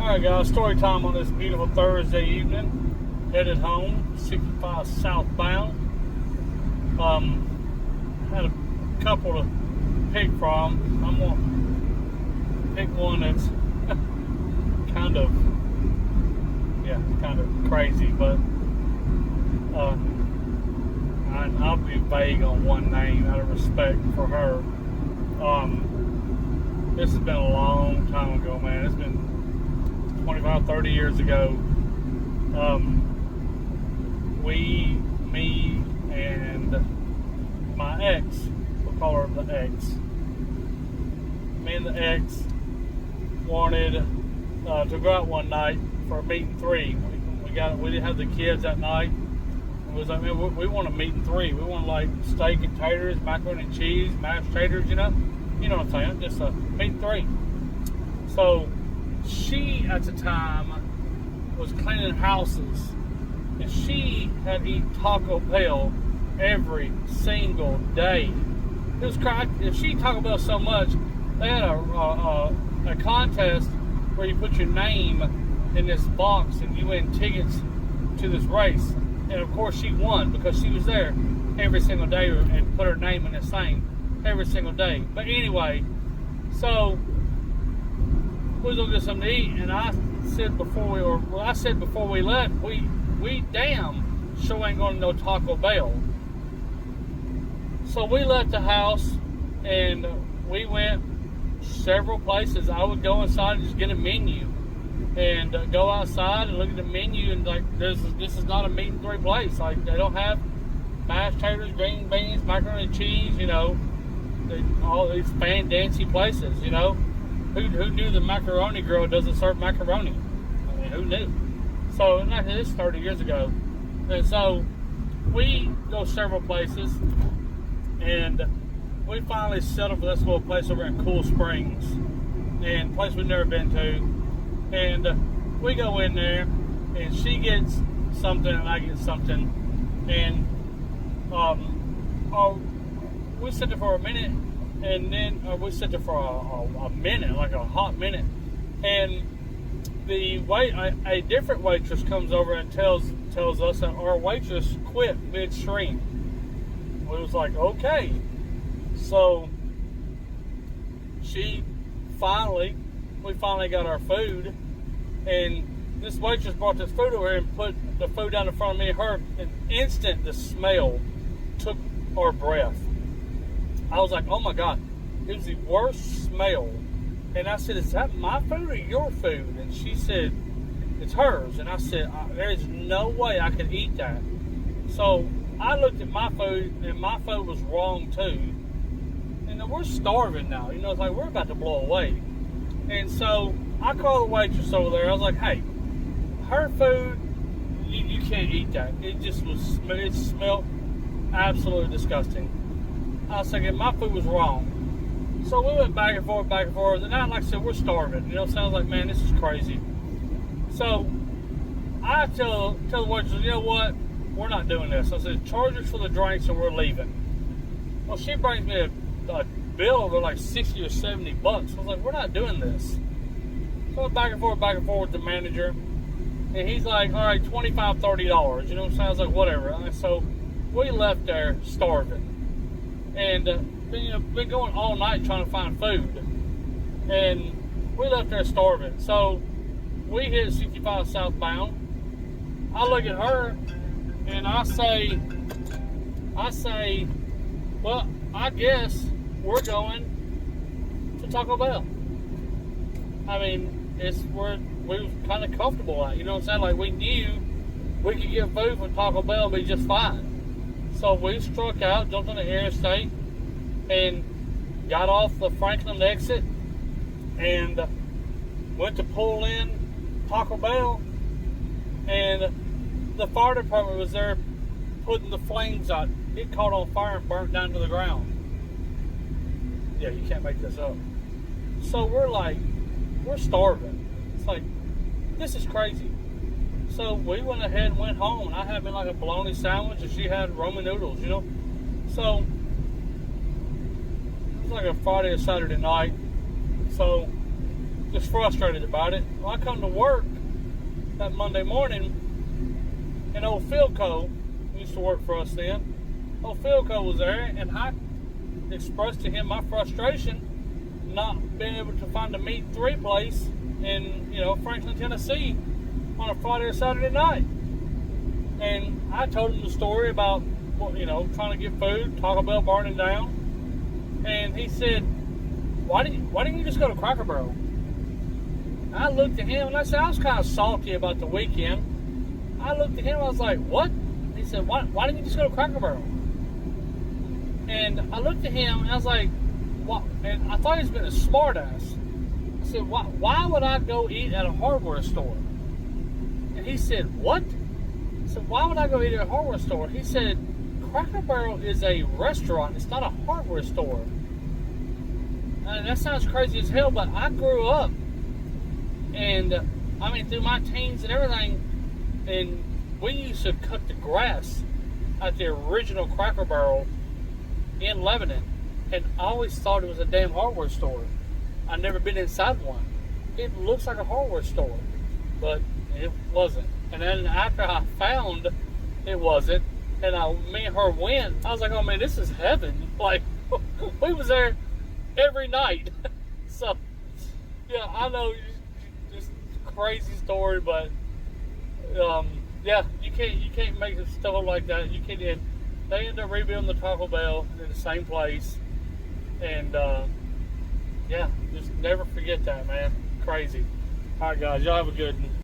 Alright guys, story time on this beautiful Thursday evening. Headed home, 65 southbound. Had a couple to pick from. I'm gonna pick one that's kind of crazy, but I'll be vague on one name out of respect for her. This has been a long time ago, man. It's been 25, 30 years ago. Me and my ex, we'll call her the ex. Me and the ex wanted to go out one night for a meet and three. We didn't have the kids that night. It was like, man, we want a meet and three. We want like steak and taters, macaroni and cheese, mashed taters, you know what I'm saying? Just a meet and three. So she at the time was cleaning houses, and she had to eat Taco Bell every single day. It was crazy. If she ate Taco Bell so much, they had a contest where you put your name in this box and you win tickets to this race. And of course she won because she was there every single day and put her name in this thing every single day. But anyway, so we was gonna get something to eat, and I said before we left, we damn sure ain't going to no Taco Bell. So we left the house and we went several places. I would go inside and just get a menu and go outside and look at the menu, and like this is not a meat and three place. Like they don't have mashed taters, green beans, macaroni and cheese. All these fancy places. Who knew the macaroni girl doesn't serve macaroni? I mean, who knew? So this is 30 years ago, and so we go several places, and we finally settled for this little place over in Cool Springs, and a place we've never been to. And we go in there, and she gets something, and I get something, and we sit there for a minute, and then we sit there for a minute, like a hot minute, and a different waitress comes over and tells us that our waitress quit midstream. We was like, okay. So we finally got our food, and this waitress brought this food over here and put the food down in front of me and her, and instant the smell took our breath. I was like, oh my God, it was the worst smell. And I said, is that my food or your food? And she said, it's hers. And I said, there is no way I could eat that. So I looked at my food, and my food was wrong too. And we're starving now. It's like we're about to blow away. And so I called the waitress over there. I was like, hey, her food, you can't eat that. It smelled absolutely disgusting. I was thinking my food was wrong. So we went back and forth, and now, like I said, we're starving. Sounds like, man, this is crazy. So I tell the waitress, you know what? We're not doing this. I said, charge us for the drinks and we're leaving. Well, she brings me a bill of like 60 or 70 bucks. I was like, we're not doing this. So I went back and forth with the manager, and he's like, all right, $25, $30. You know what I'm saying? I was like, whatever. And so we left there starving. And been going all night trying to find food, and we left there starving. So we hit 65 southbound. I look at her and I say, well, I guess we're going to Taco Bell. I mean, we were kind of comfortable at, you know what I'm saying? Like we knew we could get food from Taco Bell and be just fine. So we struck out, jumped on the interstate, and got off the Franklin exit and went to pull in Taco Bell, and the fire department was there putting the flames out. It caught on fire and burnt down to the ground. Yeah, you can't make this up. So we're starving. It's like, this is crazy. So we went ahead and went home, and I had me like a bologna sandwich, and she had Roman noodles, So it was like a Friday or Saturday night. So just frustrated about it. Well, I come to work that Monday morning, and old Philco, who used to work for us then, old Philco was there, and I expressed to him my frustration not being able to find a meat 3 place in, Franklin, Tennessee on a Friday or Saturday night. And I told him the story about, trying to get food, Taco Bell burning down. And he said, why didn't you just go to Cracker Barrel? And I looked at him and I said, I was kind of salty about the weekend. I looked at him and I was like, what? He said, why didn't you just go to Cracker Barrel? And I looked at him and I was like, what? And I thought he was being a smart ass. I said, why would I go eat at a hardware store? And he said, what? I said, why would I go eat at a hardware store? He said, Cracker Barrel is a restaurant. It's not a hardware store. And that sounds crazy as hell, but I grew up, and through my teens and everything, and we used to cut the grass at the original Cracker Barrel in Lebanon, and I always thought it was a damn hardware store. I'd never been inside one. It looks like a hardware store, but it wasn't. And then after I found it wasn't, and me and her went, I was like, oh man, this is heaven. Like, we was there every night. So, yeah, I know, just crazy story, but, yeah, you can't make stuff like that. You can't. They end up rebuilding the Taco Bell in the same place, and, yeah, just never forget that, man. Crazy. All right, guys, y'all have a good one.